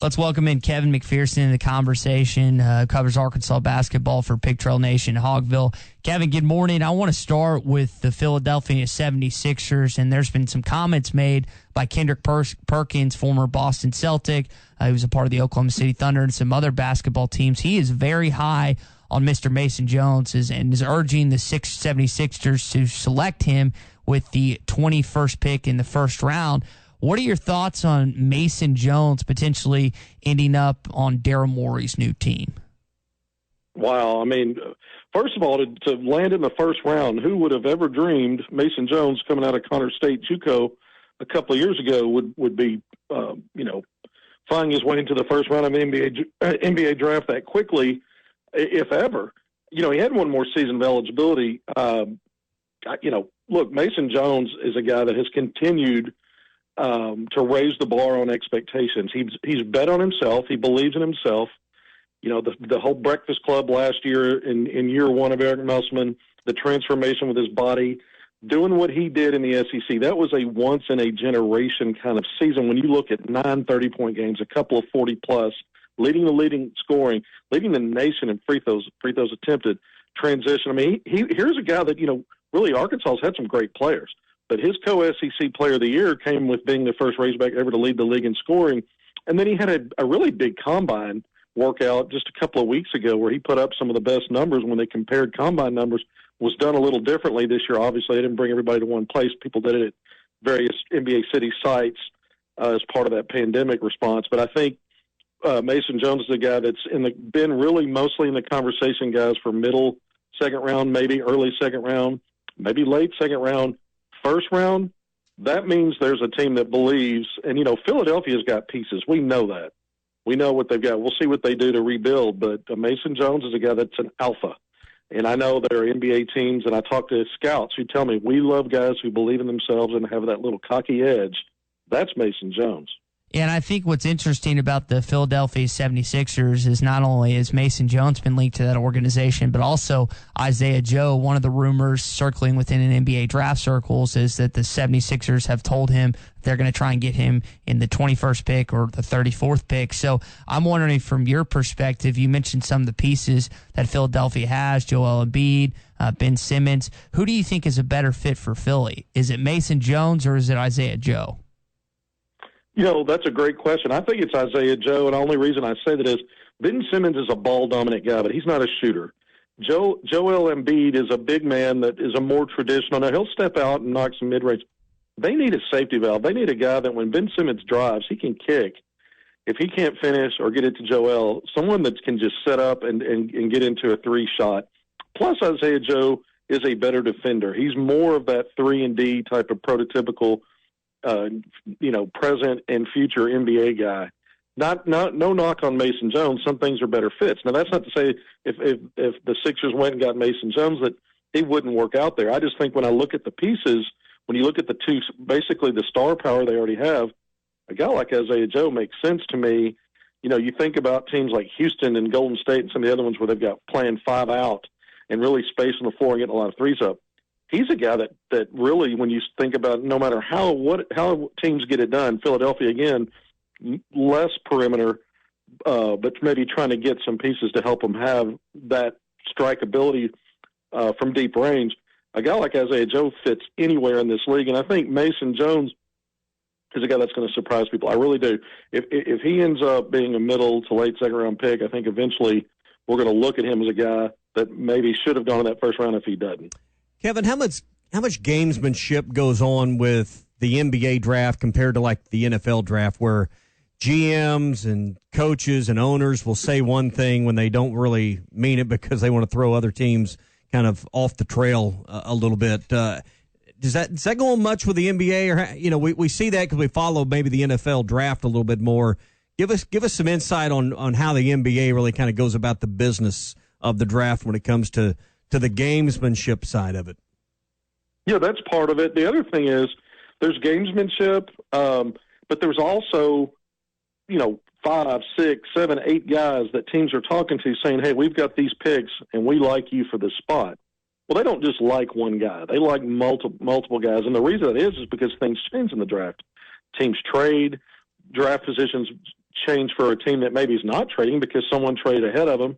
Let's welcome in Kevin McPherson in the conversation. Covers Arkansas basketball for Pig Trail Nation, Hogville. Kevin, good morning. I want to start with the Philadelphia 76ers, and there's been some comments made by Kendrick Perkins, former Boston Celtic. He was a part of the Oklahoma City Thunder and some other basketball teams. He is very high on Mr. Mason Jones and is urging the 76ers to select him with the 21st pick in the first round. What are your thoughts on Mason Jones potentially ending up on Daryl Morey's new team? Wow. I mean, first of all, to land in the first round, who would have ever dreamed Mason Jones coming out of Connor State JUCO a couple of years ago would be, finding his way into the first round of the NBA draft that quickly, if ever. He had one more season of eligibility. Look, Mason Jones is a guy that has continued to raise the bar on expectations. He's bet on himself. He believes in himself. The whole Breakfast Club last year in year one of Eric Musselman, the transformation with his body, doing what he did in the SEC, that was a once-in-a-generation kind of season. When you look at 9 30-point games, a couple of 40-plus, leading scoring, leading the nation in free throws attempted, transition. I mean, here's a guy that, really Arkansas has had some great players. But his co-SEC Player of the Year came with being the first Razorback ever to lead the league in scoring. And then he had a really big combine workout just a couple of weeks ago where he put up some of the best numbers when they compared combine numbers. Was done a little differently this year. Obviously, they didn't bring everybody to one place. People did it at various NBA City sites as part of that pandemic response. But I think Mason Jones is a guy that's been really mostly in the conversation, guys, for middle second round, maybe early second round, maybe late second round. First round, that means there's a team that believes, and, Philadelphia's got pieces. We know that. We know what they've got. We'll see what they do to rebuild, but Mason Jones is a guy that's an alpha. And I know there are NBA teams, and I talk to scouts who tell me we love guys who believe in themselves and have that little cocky edge. That's Mason Jones. And I think what's interesting about the Philadelphia 76ers is not only has Mason Jones been linked to that organization, but also Isaiah Joe. One of the rumors circling within an NBA draft circles is that the 76ers have told him they're going to try and get him in the 21st pick or the 34th pick. So I'm wondering, from your perspective, you mentioned some of the pieces that Philadelphia has, Joel Embiid, Ben Simmons. Who do you think is a better fit for Philly? Is it Mason Jones or is it Isaiah Joe? That's a great question. I think it's Isaiah Joe, and the only reason I say that is Ben Simmons is a ball-dominant guy, but he's not a shooter. Joel Embiid is a big man that is a more traditional. Now, he'll step out and knock some mid-range. They need a safety valve. They need a guy that when Ben Simmons drives, he can kick. If he can't finish or get it to Joel, someone that can just set up and get into a three-shot. Plus, Isaiah Joe is a better defender. He's more of that 3-and-D type of prototypical present and future NBA guy. No knock on Mason Jones. Some things are better fits. Now, that's not to say if the Sixers went and got Mason Jones that he wouldn't work out there. I just think when I look at the pieces, when you look at the two, basically the star power they already have, a guy like Isaiah Joe makes sense to me. You think about teams like Houston and Golden State and some of the other ones where they've got playing 5 out and really spacing the floor and getting a lot of threes up. He's a guy that really, when you think about no matter how teams get it done, Philadelphia, again, less perimeter, but maybe trying to get some pieces to help them have that strikeability from deep range. A guy like Isaiah Joe fits anywhere in this league, and I think Mason Jones is a guy that's going to surprise people. I really do. If he ends up being a middle to late second-round pick, I think eventually we're going to look at him as a guy that maybe should have gone in that first round if he doesn't. Kevin, how much gamesmanship goes on with the NBA draft compared to like the NFL draft, where GMs and coaches and owners will say one thing when they don't really mean it because they want to throw other teams kind of off the trail a little bit? Does that go on much with the NBA? Or we see that because we follow maybe the NFL draft a little bit more. Give us some insight on how the NBA really kind of goes about the business of the draft when it comes to the gamesmanship side of it. Yeah, that's part of it. The other thing is there's gamesmanship, but there's also, 5, 6, 7, 8 guys that teams are talking to saying, hey, we've got these picks and we like you for this spot. Well, they don't just like one guy. They like multiple guys. And the reason that is because things change in the draft. Teams trade, draft positions change for a team that maybe is not trading because someone traded ahead of them,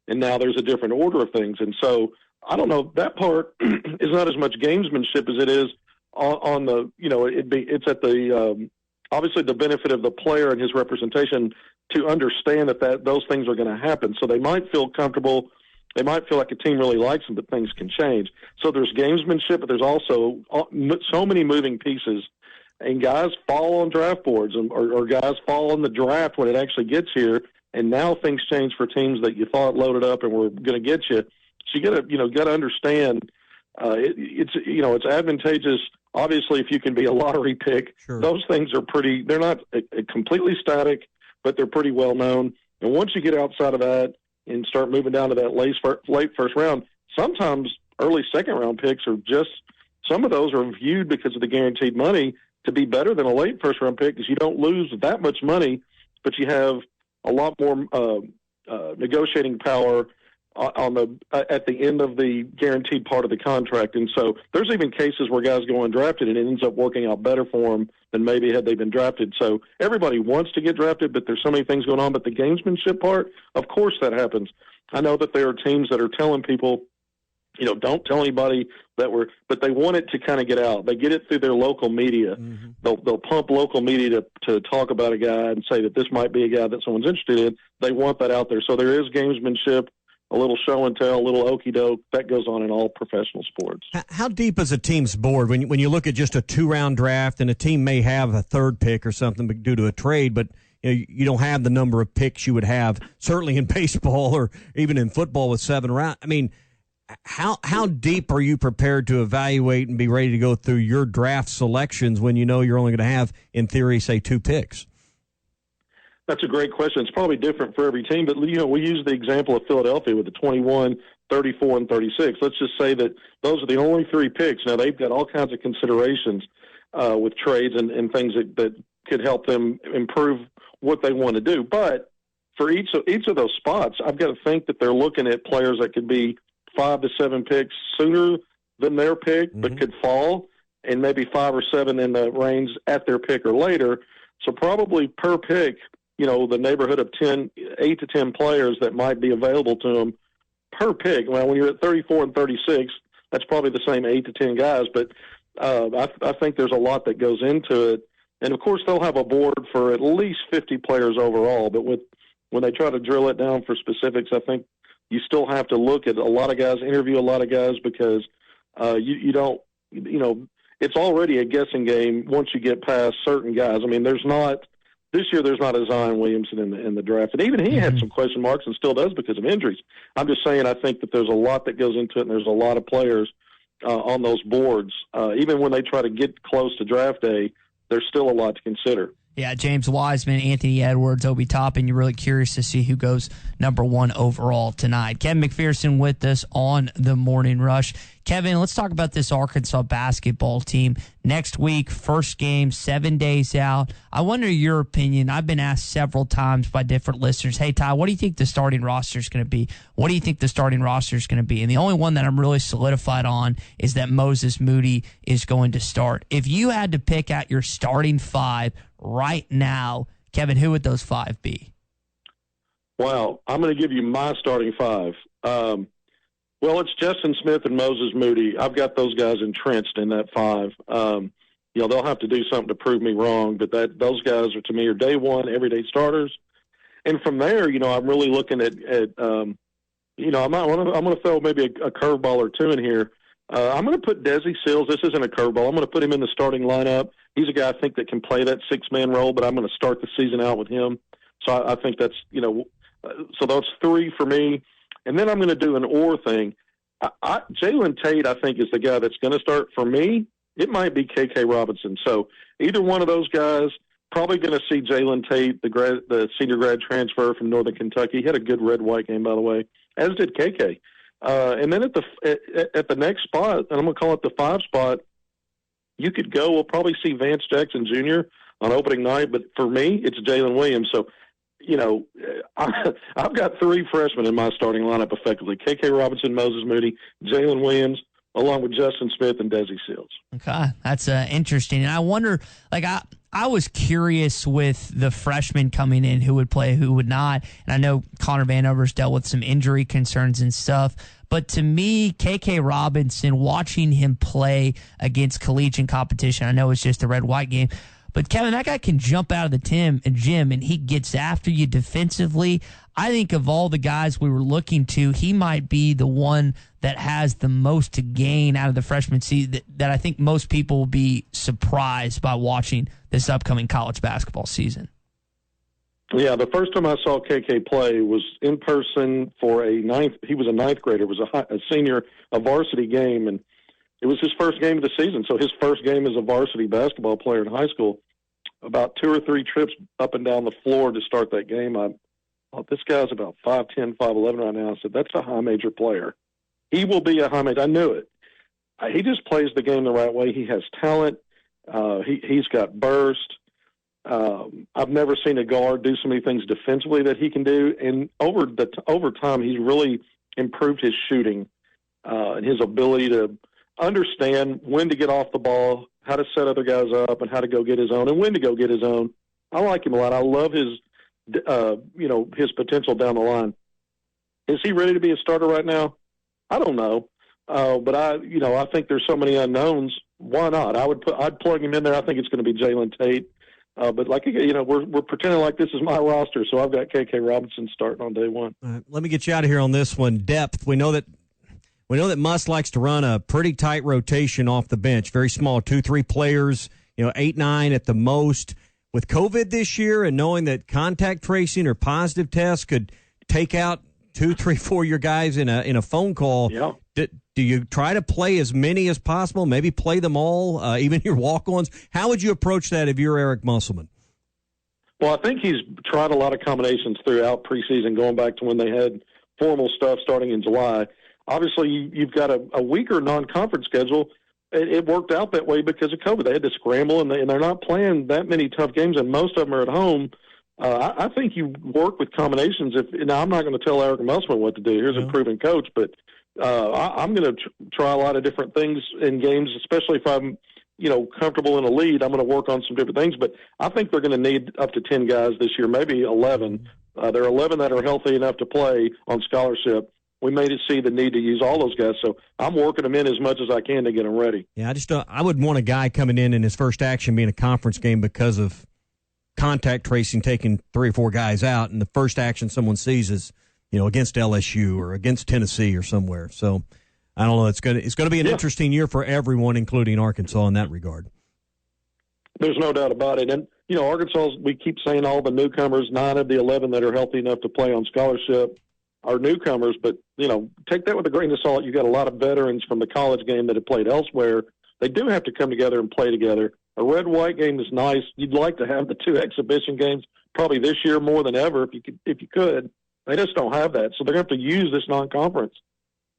and now there's a different order of things. And so I don't know, that part is not as much gamesmanship as it is on the, it's at the obviously the benefit of the player and his representation to understand that those things are going to happen. So they might feel comfortable. They might feel like a team really likes them, but things can change. So there's gamesmanship, but there's also so many moving pieces. And guys fall on draft boards, or guys fall in the draft when it actually gets here. And now things change for teams that you thought loaded up and were going to get you. So you got to understand it's advantageous. Obviously, if you can be a lottery pick, sure, those things are they're not completely static, but they're pretty well known. And once you get outside of that and start moving down to that late first round, sometimes early second round picks are some of those are viewed because of the guaranteed money to be better than a late first round pick, because you don't lose that much money, but you have a lot more negotiating power at the end of the guaranteed part of the contract. And so there's even cases where guys go undrafted and it ends up working out better for them than maybe had they been drafted. So everybody wants to get drafted, but there's so many things going on. But the gamesmanship part, of course that happens. I know that there are teams that are telling people, don't tell anybody but they want it to kind of get out. They get it through their local media. Mm-hmm. They'll pump local media to talk about a guy and say that this might be a guy that someone's interested in. They want that out there. So there is gamesmanship, a little show and tell, a little okey doke. That goes on in all professional sports. How deep is a team's board when you look at just a 2-round draft, and a team may have a third pick or something due to a trade, but you don't have the number of picks you would have certainly in baseball or even in football with 7 rounds. I mean, how deep are you prepared to evaluate and be ready to go through your draft selections when you're only going to have, in theory, say 2 picks? That's a great question. It's probably different for every team, but we use the example of Philadelphia with the 21, 34, and 36. Let's just say that those are the only 3 picks. Now they've got all kinds of considerations with trades and things that could help them improve what they want to do. But for each of those spots, I've got to think that they're looking at players that could be 5 to 7 picks sooner than their pick, mm-hmm. but could fall, and maybe 5 or 7 in the range at their pick or later. So probably per pick, the neighborhood of 8 to 10 players that might be available to them per pick. Well, when you're at 34 and 36, that's probably the same 8 to 10 guys, but I think there's a lot that goes into it. And, of course, they'll have a board for at least 50 players overall, but when they try to drill it down for specifics, I think you still have to look at a lot of guys, interview a lot of guys, because you don't, it's already a guessing game once you get past certain guys. I mean, this year there's not a Zion Williamson in the draft. And even he mm-hmm. had some question marks and still does because of injuries. I'm just saying I think that there's a lot that goes into it, and there's a lot of players on those boards. Even when they try to get close to draft day, there's still a lot to consider. Yeah, James Wiseman, Anthony Edwards, Obi Toppin. You're really curious to see who goes number 1 overall tonight. Kevin McPherson with us on the Morning Rush. Kevin, let's talk about this Arkansas basketball team. Next week, first game, 7 days out. I wonder your opinion. I've been asked several times by different listeners, hey, Ty, what do you think the starting roster is going to be? What do you think the starting roster is going to be? And the only one that I'm really solidified on is that Moses Moody is going to start. If you had to pick out your starting 5 right now, Kevin, who would those 5 be? Wow, I'm going to give you my starting 5. Well, it's Justin Smith and Moses Moody. I've got those guys entrenched in that 5. They'll have to do something to prove me wrong, but those guys are, to me, are day one, everyday starters. And from there, I'm really looking at I'm going to throw maybe a curveball or 2 in here. I'm going to put Desi Sills. This isn't a curveball. I'm going to put him in the starting lineup. He's a guy I think that can play that 6-man role, but I'm going to start the season out with him. So I think that's, so those 3 for me. And then I'm going to do an or thing. Jalen Tate, I think, is the guy that's going to start. For me, it might be KK Robinson. So either one of those guys, probably going to see Jalen Tate, the senior grad transfer from Northern Kentucky. He had a good red-white game, by the way, as did KK. And then at the next spot, and I'm going to call it the 5 spot, you could go, we'll probably see Vance Jackson Jr. on opening night, but for me, it's Jalen Williams. So, I've got 3 freshmen in my starting lineup effectively: KK Robinson, Moses Moody, Jalen Williams, along with Justin Smith and Desi Sills. Okay, that's interesting. And I wonder, I was curious with the freshmen coming in who would play, who would not. And I know Connor Vanover's dealt with some injury concerns and stuff. But to me, KK Robinson, watching him play against collegiate competition, I know it's just a red-white game, but Kevin, that guy can jump out of the gym and he gets after you defensively. I think of all the guys we were looking to, he might be the one that has the most to gain out of the freshman season that I think most people will be surprised by watching this upcoming college basketball season. Yeah, the first time I saw KK play was in person for he was a ninth grader. It was a senior, a varsity game, and it was his first game of the season. So his first game as a varsity basketball player in high school. About 2 or 3 trips up and down the floor to start that game. I thought, this guy's about 5'10", 5'11" right now. I said, that's a high major player. He will be a high major. I knew it. He just plays the game the right way. He has talent. He's got burst. I've never seen a guard do so many things defensively that he can do. And over time, he's really improved his shooting and his ability to understand when to get off the ball, how to set other guys up, and how to go get his own, and when to go get his own. I like him a lot. I love his potential down the line. Is he ready to be a starter right now? I don't know. But I think there's so many unknowns. Why not? I'd plug him in there. I think it's going to be Jalen Tate. But we're pretending like this is my roster, so I've got KK Robinson starting on day one. All right, let me get you out of here on this one. Depth. We know that Muss likes to run a pretty tight rotation off the bench, very small, 2-3 players, 8-9 at the most. With COVID this year and knowing that contact tracing or positive tests could take out 2, 3, 4 your guys in a phone call, yeah. Do you try to play as many as possible? Maybe play them all, even your walk-ons? How would you approach that if you're Eric Musselman? Well, I think he's tried a lot of combinations throughout preseason, going back to when they had formal stuff starting in July. Obviously, you've got a weaker non-conference schedule. It worked out that way because of COVID. They had to scramble, and they're not playing that many tough games, and most of them are at home. I think you work with combinations. Now, I'm not going to tell Eric Musselman what to do. Here's a proven coach, but I'm going to try a lot of different things in games, especially if I'm comfortable in a lead. I'm going to work on some different things, but I think they're going to need up to 10 guys this year, maybe 11. There are 11 that are healthy enough to play on scholarship. We may see the need to use all those guys, so I'm working them in as much as I can to get them ready. Yeah, I would want a guy coming in his first action being a conference game because of contact tracing, taking 3 or 4 guys out, and the first action someone sees is against LSU or against Tennessee or somewhere. So I don't know. It's going to be an interesting year for everyone, including Arkansas, in that regard. There's no doubt about it. And Arkansas, we keep saying all the newcomers, 9 of the 11 that are healthy enough to play on scholarship are newcomers, but take that with a grain of salt. You've got a lot of veterans from the college game that have played elsewhere. They do have to come together and play together. A red-white game is nice. You'd like to have the 2 exhibition games probably this year more than ever if you could. They just don't have that, so they're going to have to use this non-conference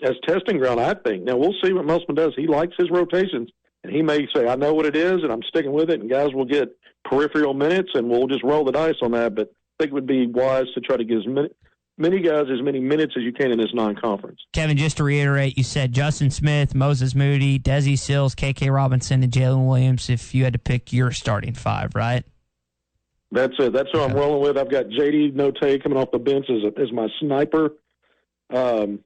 as testing ground, I think. Now we'll see what Musselman does. He likes his rotations, and he may say, "I know what it is, and I'm sticking with it." And guys will get peripheral minutes, and we'll just roll the dice on that. But I think it would be wise to try to give many guys as many minutes as you can in this non-conference. Kevin, just to reiterate, you said Justin Smith, Moses Moody, Desi Sills, KK Robinson, and Jalen Williams if you had to pick your starting 5, right? That's it. That's who I'm rolling with. I've got J.D. Note coming off the bench as my sniper. That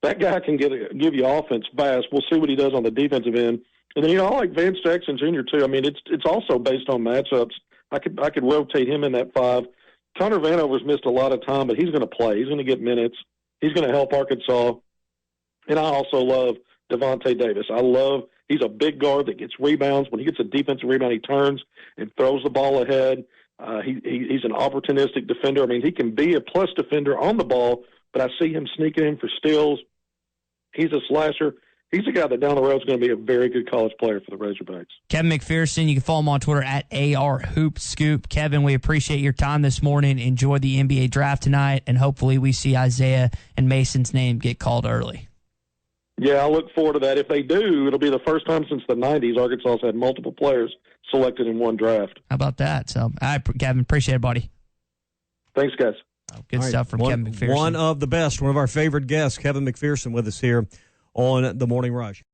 guy can give you offense fast. We'll see what he does on the defensive end. And then, I like Vance Jackson Jr. too. I mean, it's also based on matchups. I could rotate him in that 5. Connor Vanover's missed a lot of time, but he's going to play. He's going to get minutes. He's going to help Arkansas. And I also love Devontae Davis. He's a big guard that gets rebounds. When he gets a defensive rebound, he turns and throws the ball ahead. He's an opportunistic defender. I mean, he can be a plus defender on the ball, but I see him sneaking in for steals. He's a slasher. He's a guy that down the road is going to be a very good college player for the Razorbacks. Kevin McPherson, you can follow him on Twitter at ARHoopScoop. Kevin, we appreciate your time this morning. Enjoy the NBA draft tonight, and hopefully we see Isaiah and Mason's name get called early. Yeah, I look forward to that. If they do, it'll be the first time since the 90s Arkansas has had multiple players selected in one draft. How about that? So, Kevin, appreciate it, buddy. Thanks, guys. Good stuff from Kevin McPherson. One of the best, one of our favorite guests, Kevin McPherson, with us here on The Morning Rush.